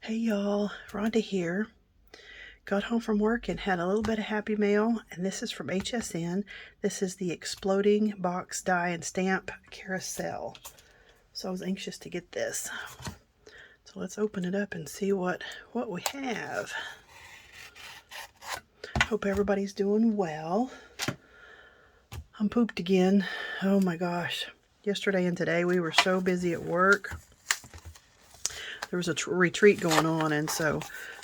Hey y'all, Rhonda here. Got home from work and had a little bit of happy mail, and this is from HSN. This is the Exploding Box Die and Stamp Carousel. So I was anxious to get this. So let's open it up and see what we have. Hope everybody's doing well. I'm pooped again. Oh my gosh. Yesterday and today we were so busy at work. There was a retreat going on, and so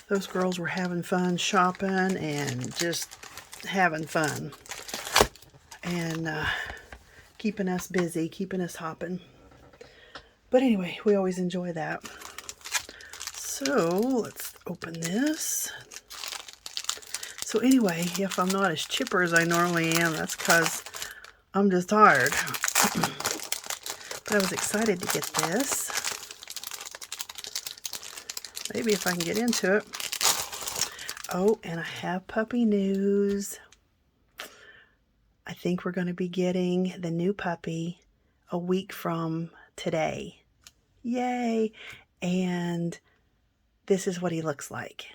those girls were having fun shopping and just having fun and keeping us busy, keeping us hopping. But anyway, we always enjoy that. So let's open this. So anyway, if I'm not as chipper as I normally am, that's because I'm just tired. But I was excited to get this. Maybe if I can get into it. Oh, and I have puppy news. I think we're going to be getting the new puppy a week from today. Yay! And this is what he looks like.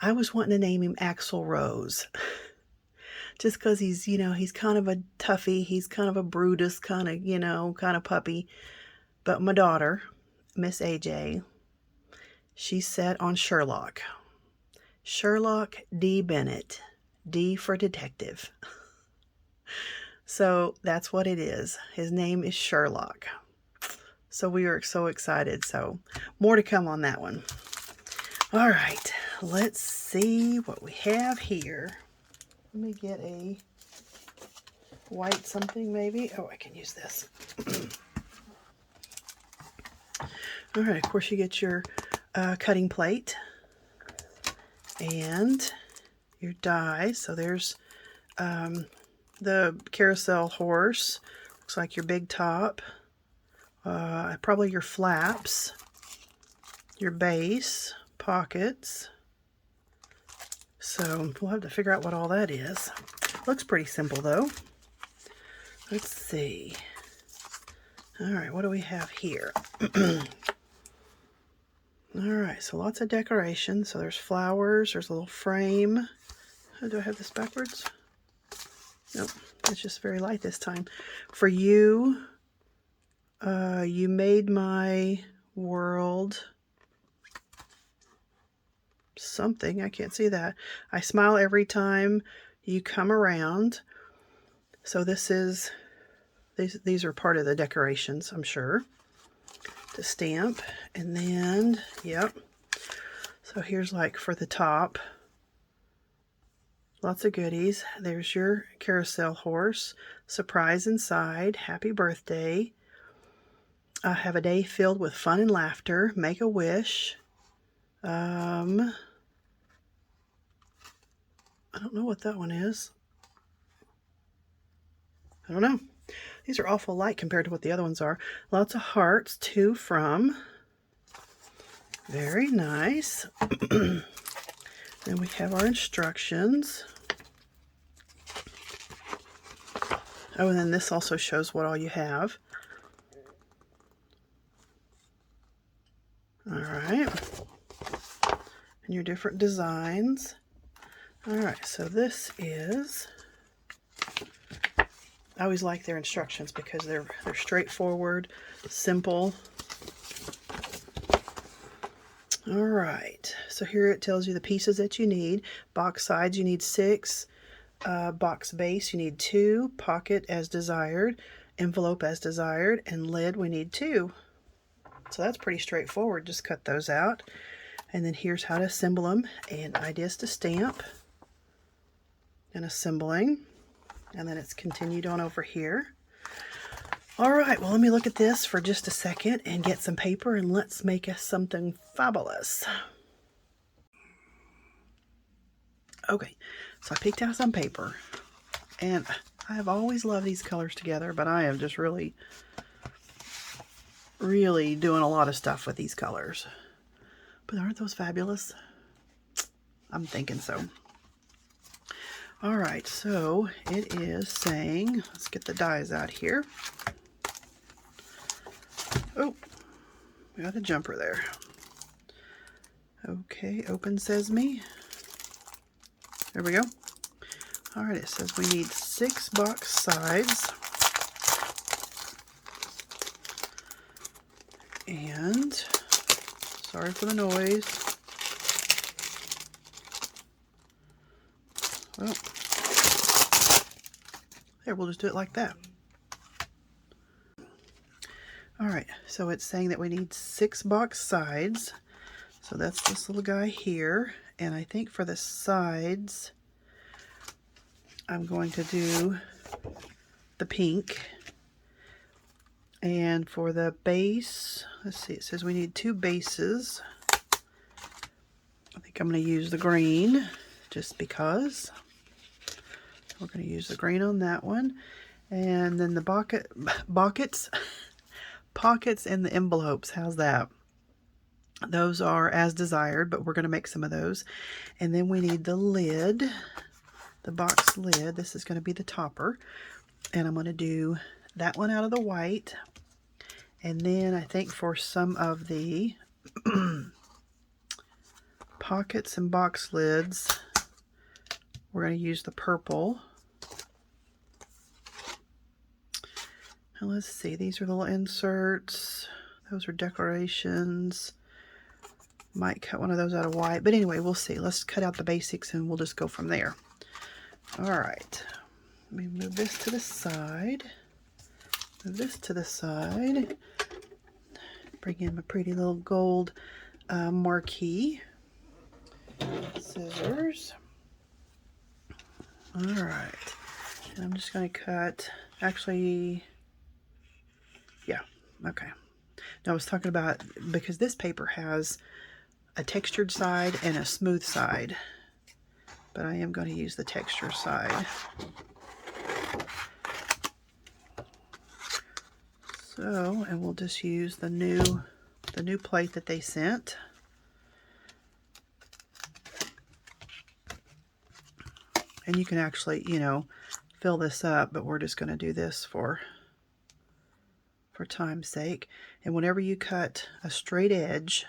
I was wanting to name him Axl Rose. Just because he's, he's kind of a toughie. He's kind of a Brutus kind of puppy. But my daughter, Miss AJ, she's set on Sherlock. Sherlock D. Bennett. D for detective. So that's what it is. His name is Sherlock. So we are so excited. So more to come on that one. All right, let's see what we have here. Let me get a white something maybe. Oh, I can use this. All right, of course you get your cutting plate and your die. So there's the carousel horse. Looks like your big top. Probably your flaps. Your base. Pockets. So we'll have to figure out what all that is. Looks pretty simple though. Let's see. All right, what do we have here? All right, so lots of decoration. So there's flowers, there's a little frame. Oh, do I have this backwards? Nope, it's just very light this time. For you, you made my world something. I can't see that. I smile every time you come around. So this is, these are part of the decorations, I'm sure, to stamp. And then, yep. So here's like for the top. Lots of goodies. There's your carousel horse. Surprise inside. Happy birthday. Have a day filled with fun and laughter. Make a wish. I don't know what that one is. I don't know. These are awful light compared to what the other ones are. Lots of hearts. To from. Very nice. Then we have our instructions. Oh, and then this also shows what all you have. All right. And your different designs. All right, so this is, I always like their instructions because they're straightforward, simple. All right, so here it tells you the pieces that you need. Box sides, you need 6. Box base, you need 2. Pocket as desired. Envelope as desired. And lid, we need 2. So that's pretty straightforward. Just cut those out. And then here's how to assemble them and ideas to stamp. And assembling, and then it's continued on over here. All right, well, let me look at this for just a second and get some paper, and let's make us something fabulous. Okay, so I picked out some paper, and I have always loved these colors together, but I am just really doing a lot of stuff with these colors. But aren't those fabulous? I'm thinking so. All right, so it is saying, let's get the dies out here. Oh, we got a jumper there. Okay, open sesame. There we go. All right, it says we need 6 box sides. And, sorry for the noise. Well, there, we'll just do it like that. All right, so it's saying that we need 6 box sides. So that's this little guy here. And I think for the sides, I'm going to do the pink. And for the base, let's see, it says we need 2 bases. I think I'm going to use the green just because. We're going to use the green on that one. And then the pockets and the envelopes, how's that? Those are as desired, but we're going to make some of those. And then we need the lid, the box lid. This is going to be the topper. And I'm going to do that one out of the white. And then I think for some of the pockets and box lids, we're going to use the purple. Now let's see, these are little inserts. Those are decorations. Might cut one of those out of white. But anyway, we'll see. Let's cut out the basics and we'll just go from there. All right. Let me move this to the side. Move this to the side. Bring in my pretty little gold marquee. Scissors. All right. And I'm just going to cut, actually, yeah, okay. Now I was talking about, because this paper has a textured side and a smooth side, but I am going to use the texture side. So, and we'll just use the new plate that they sent. And you can actually, you know, fill this up, but we're just going to do this for time's sake. And whenever you cut a straight edge,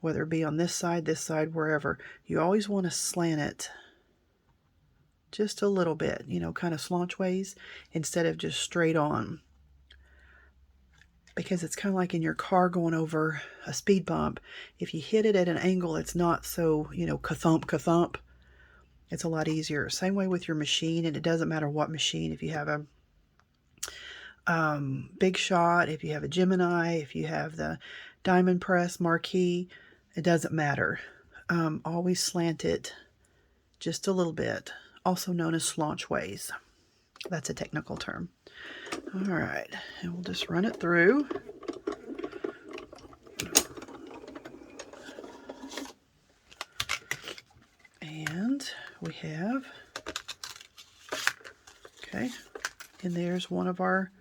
whether it be on this side, wherever, you always want to slant it just a little bit, you know, kind of slanchways instead of just straight on. Because it's kind of like in your car going over a speed bump. If you hit it at an angle, it's not so, you know, ka-thump, ka-thump. It's a lot easier. Same way with your machine, and it doesn't matter what machine. If you have a Big Shot, if you have a Gemini, if you have the Diamond Press Marquee, it doesn't matter. Always slant it just a little bit, also known as slanchways. That's a technical term. All right, and we'll just run it through. And we have, okay, and there's one of our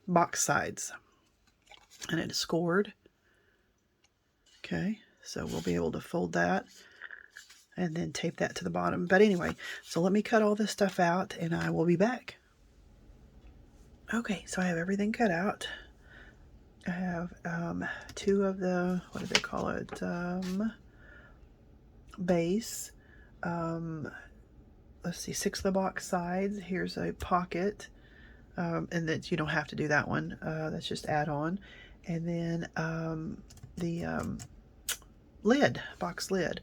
box sides, and it is scored. Okay, so we'll be able to fold that and then tape that to the bottom. But anyway, so let me cut all this stuff out and I will be back. Okay, so I have everything cut out. I have 2 of the, what do they call it, base. Let's see, 6 of the box sides. Here's a pocket, and that you don't have to do that one. That's just add on. And then the lid, box lid.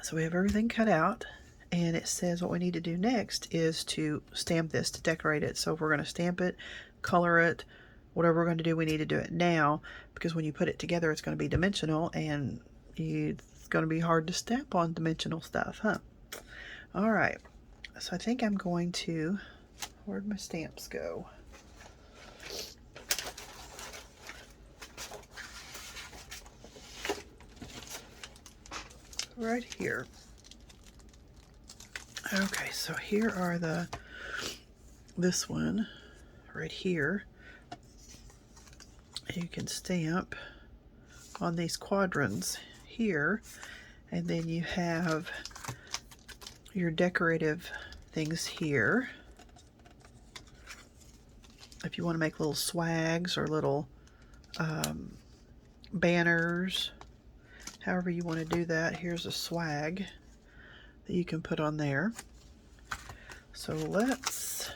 So we have everything cut out, and it says what we need to do next is to stamp this, to decorate it. So if we're going to stamp it, color it, whatever we're going to do, we need to do it now, because when you put it together, it's going to be dimensional, and it's going to be hard to stamp on dimensional stuff, huh? All right, so I think I'm going to, where'd my stamps go? Right here. Okay, so here are this one right here. You can stamp on these quadrants here, and then you have your decorative things here. If you want to make little swags or little banners, however you want to do that, here's a swag that you can put on there. So let's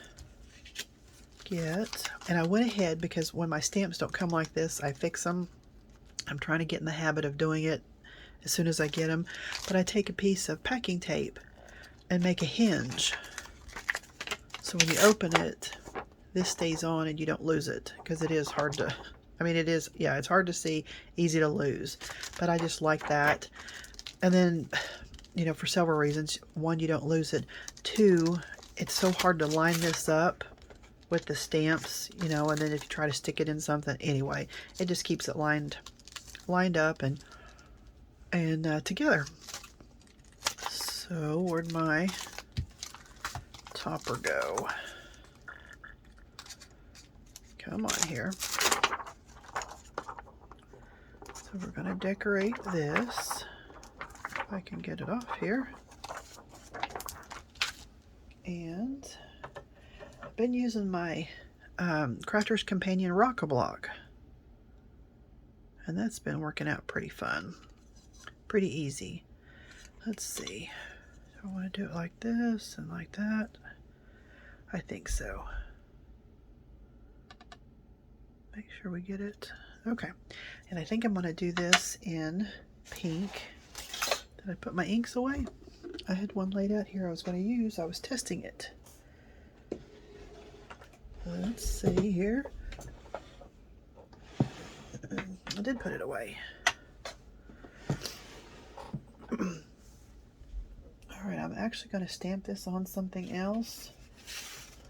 get, and I went ahead because when my stamps don't come like this, I fix them. I'm trying to get in the habit of doing it as soon as I get them. But I take a piece of packing tape and make a hinge. So when you open it, this stays on and you don't lose it, because it is hard to, I mean, it is, yeah, it's hard to see, easy to lose. But I just like that. And then, you know, for several reasons. One, you don't lose it. Two, it's so hard to line this up with the stamps, you know, and then if you try to stick it in something, anyway, it just keeps it lined up and together. So where'd my topper go? Come on here. So we're going to decorate this. If I can get it off here. And I've been using my Crafter's Companion Rock-a-Block. And that's been working out pretty fun. Pretty easy. Let's see. Do I want to do it like this and like that? I think so. Make sure we get it. Okay. And I think I'm going to do this in pink. Did I put my inks away? I had one laid out here I was going to use. I was testing it. Let's see here. I did put it away. Alright, I'm actually going to stamp this on something else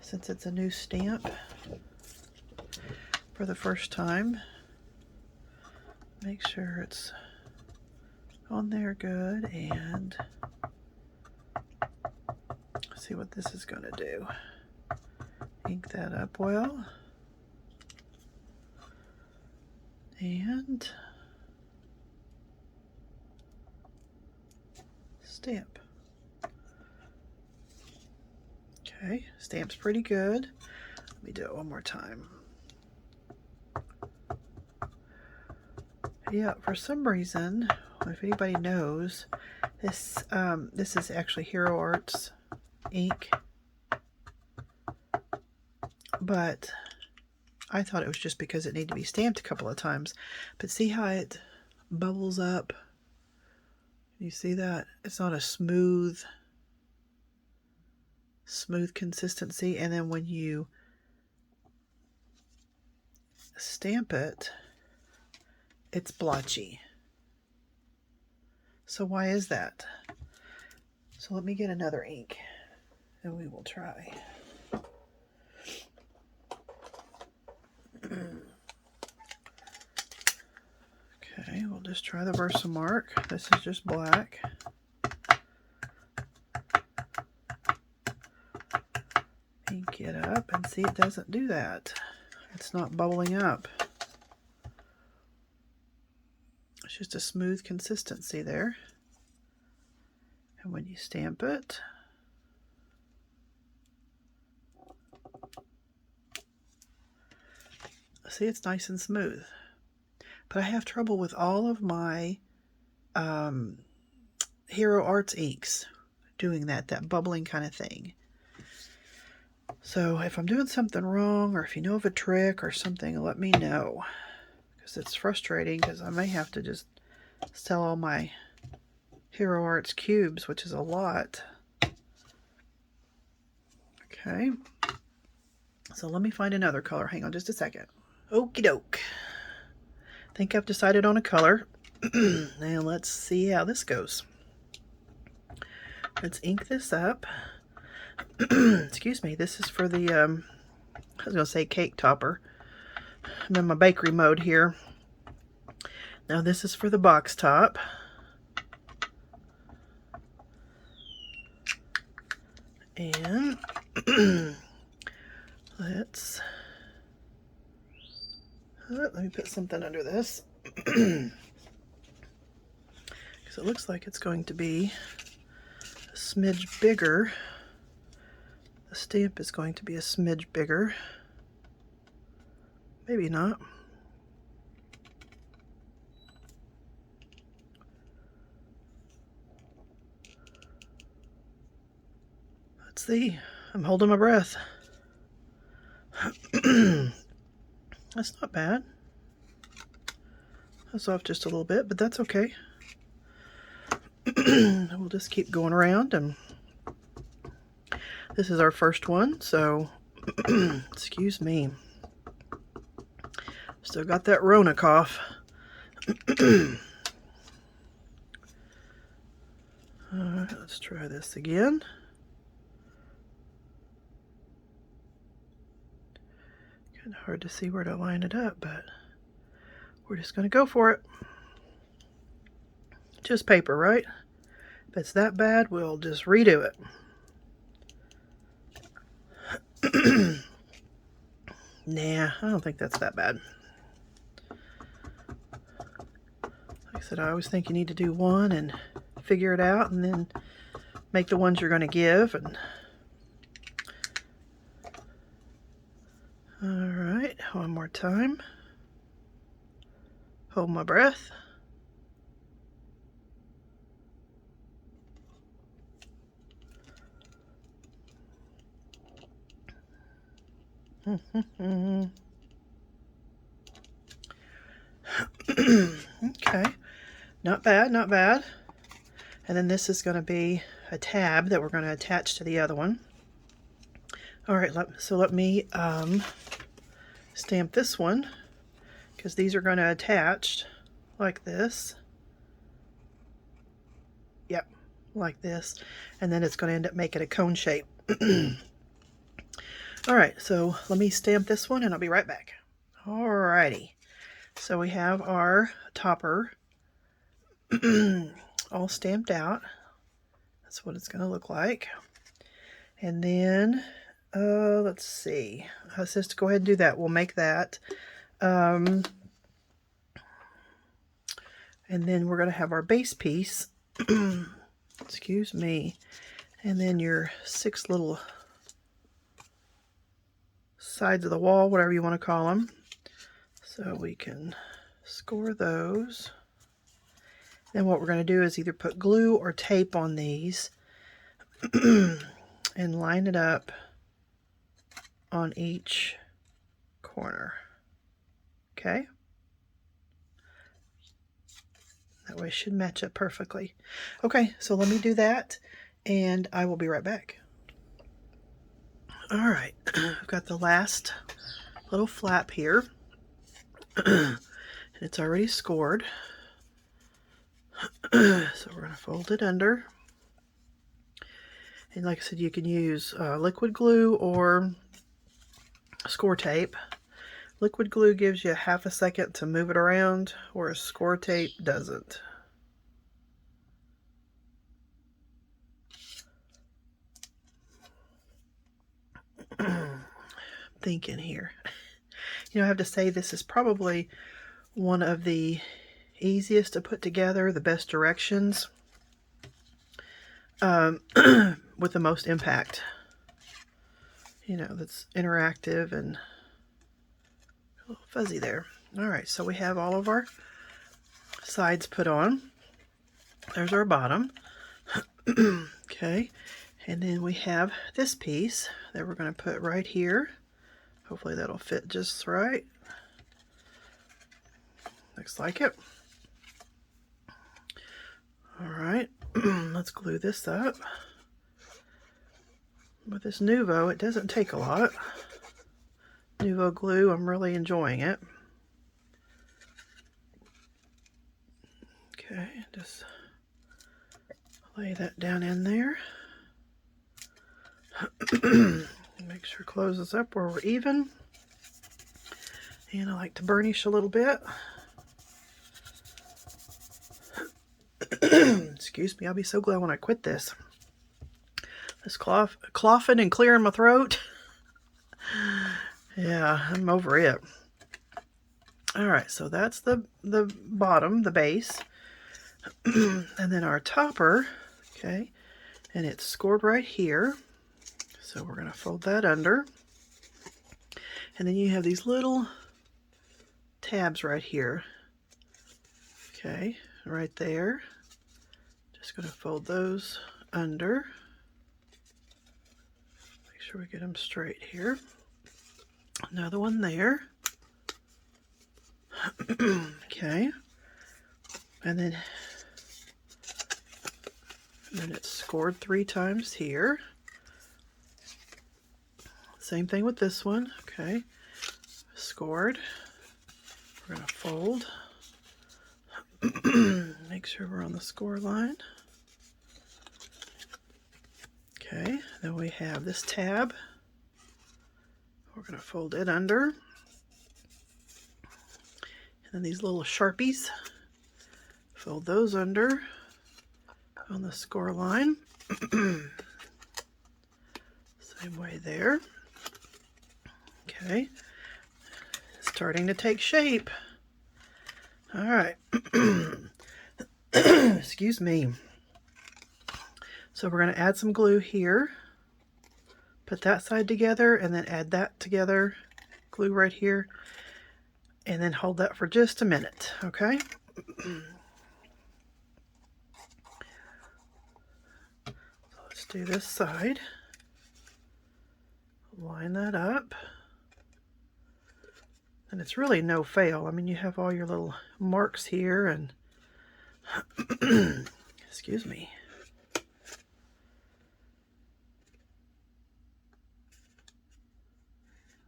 since it's a new stamp for the first time. Make sure it's on there good, and see what this is going to do. Ink that up well. And stamp. Okay, stamp's pretty good. Let me do it one more time. Yeah, for some reason, if anybody knows, this is actually Hero Arts ink, but I thought it was just because it needed to be stamped a couple of times. But see how it bubbles up? You see that? It's not a smooth consistency, and then when you stamp it, it's blotchy. So why is that? So let me get another ink and we will try. Okay, we'll just try the Versamark. This is just black. Ink it up, and see, it doesn't do that. It's not bubbling up. It's just a smooth consistency there. And when you stamp it, see, it's nice and smooth. But I have trouble with all of my Hero Arts inks doing that bubbling kind of thing. So if I'm doing something wrong, or if you know of a trick or something, let me know. Because it's frustrating, because I may have to just sell all my Hero Arts cubes, which is a lot. Okay. So let me find another color. Hang on just a second. Okie doke. I think I've decided on a color. Now let's see how this goes. Let's ink this up. Excuse me. This is for the, I was going to say cake topper. I'm in my bakery mode here. Now this is for the box top. And let me put something under this. Because it looks like it's going to be a smidge bigger. The stamp is going to be a smidge bigger. Maybe not. Let's see. I'm holding my breath. That's not bad. That's off just a little bit, but that's okay. We'll just keep going around, and this is our first one, so excuse me. Still got that Rona cough. Alright, let's try this again. Kind of hard to see where to line it up, but we're just going to go for it. Just paper, right? If it's that bad, we'll just redo it. Nah, I don't think that's that bad. Like I said, I always think you need to do one and figure it out, and then make the ones you're going to give. And all right, one more time. Hold my breath. Okay, not bad, not bad. And then this is going to be a tab that we're going to attach to the other one. All right, so let me stamp this one, because these are going to attach like this. Yep, like this. And then it's going to end up making a cone shape. All right, so let me stamp this one and I'll be right back. All righty, so we have our topper all stamped out. That's what it's going to look like. And then, let's see. It says to go ahead and do that. We'll make that. And then we're going to have our base piece. Excuse me. And then your 6 little sides of the wall, whatever you want to call them. So we can score those. Then what we're going to do is either put glue or tape on these and line it up on each corner. Okay? That way it should match up perfectly. Okay, so let me do that and I will be right back. All right, I've got the last little flap here. And it's already scored. So we're going to fold it under. And like I said, you can use liquid glue or score tape. Liquid glue gives you half a second to move it around, whereas score tape doesn't. Thinking here. You know, I have to say this is probably one of the easiest to put together, the best directions, with the most impact. You know, that's interactive and a little fuzzy there. All right, so we have all of our sides put on. There's our bottom. Okay, and then we have this piece that we're going to put right here. Hopefully that'll fit just right. Looks like it. All right, let's glue this up. With this Nuvo, it doesn't take a lot. Nuvo glue, I'm really enjoying it. Okay, just lay that down in there. Make sure it closes up where we're even. And I like to burnish a little bit. Excuse me, I'll be so glad when I quit this. This coughing and clearing my throat. Yeah, I'm over it. All right, so that's the bottom, the base. And then our topper, okay, and it's scored right here. So we're going to fold that under. And then you have these little tabs right here. Okay, right there. Just going to fold those under. Make sure we get them straight here. Another one there. Okay. And then it's scored 3 times here. Same thing with this one. Okay. Scored. We're going to fold. Make sure we're on the score line. Okay. Then we have this tab. We're going to fold it under. And then these little Sharpies. Fold those under on the score line. Same way there. Okay. Starting to take shape. All right. Excuse me. So we're going to add some glue here. Put that side together and then add that together. Glue right here. And then hold that for just a minute. Okay. Let's do this side. Line that up. And it's really no fail. I mean, you have all your little marks here and excuse me.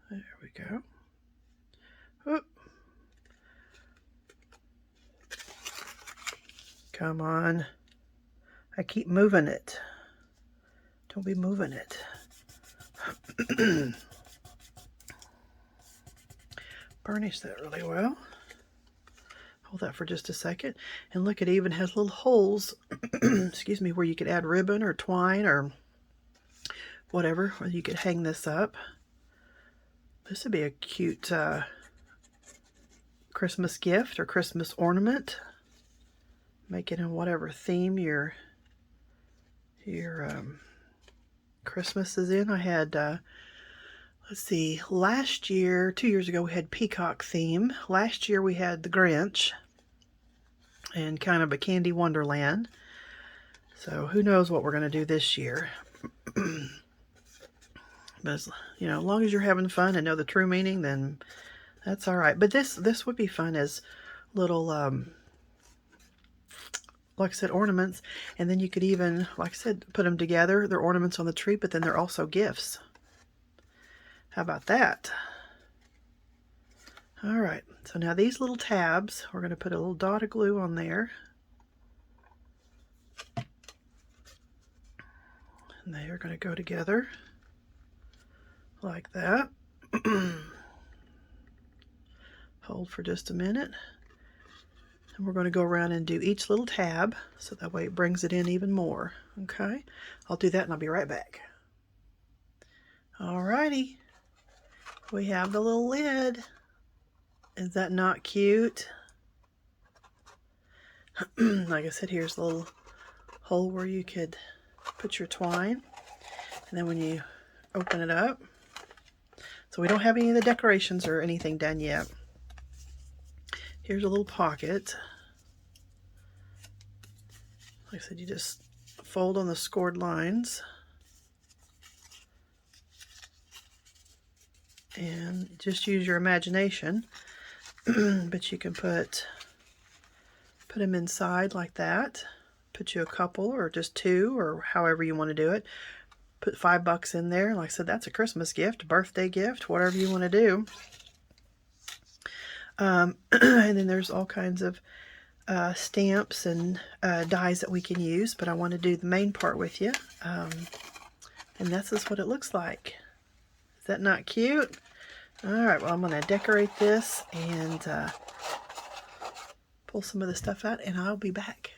There we go. Oop. Come on. I keep moving it. Don't be moving it. Burnish that really well. Hold that for just a second. And look, it even has little holes, excuse me, where you could add ribbon or twine or whatever, or you could hang this up. This would be a cute Christmas gift or Christmas ornament. Make it in whatever theme your Christmas is in. I had, let's see, last year, 2 years ago, we had peacock theme. Last year we had the Grinch and kind of a candy wonderland. So who knows what we're going to do this year. But as, you know, as long as you're having fun and know the true meaning, then that's all right. But this would be fun as little, like I said, ornaments. And then you could even, like I said, put them together. They're ornaments on the tree, but then they're also gifts. How about that? All right. So now these little tabs, we're going to put a little dot of glue on there. And they are going to go together like that. Hold for just a minute. And we're going to go around and do each little tab so that way it brings it in even more. Okay, I'll do that and I'll be right back. Alrighty, we have the little lid. Is that not cute? Like I said, here's a little hole where you could put your twine. And then when you open it up, so we don't have any of the decorations or anything done yet. Here's a little pocket. Like I said, you just fold on the scored lines. And just use your imagination. But you can put them inside like that. Put you a couple or just 2 or however you want to do it. Put $5 in there. Like I said, that's a Christmas gift, birthday gift, whatever you want to do. And then there's all kinds of stamps and dies that we can use, but I want to do the main part with you. And this is what it looks like. Is that not cute? All right, well, I'm going to decorate this and pull some of the stuff out, and I'll be back.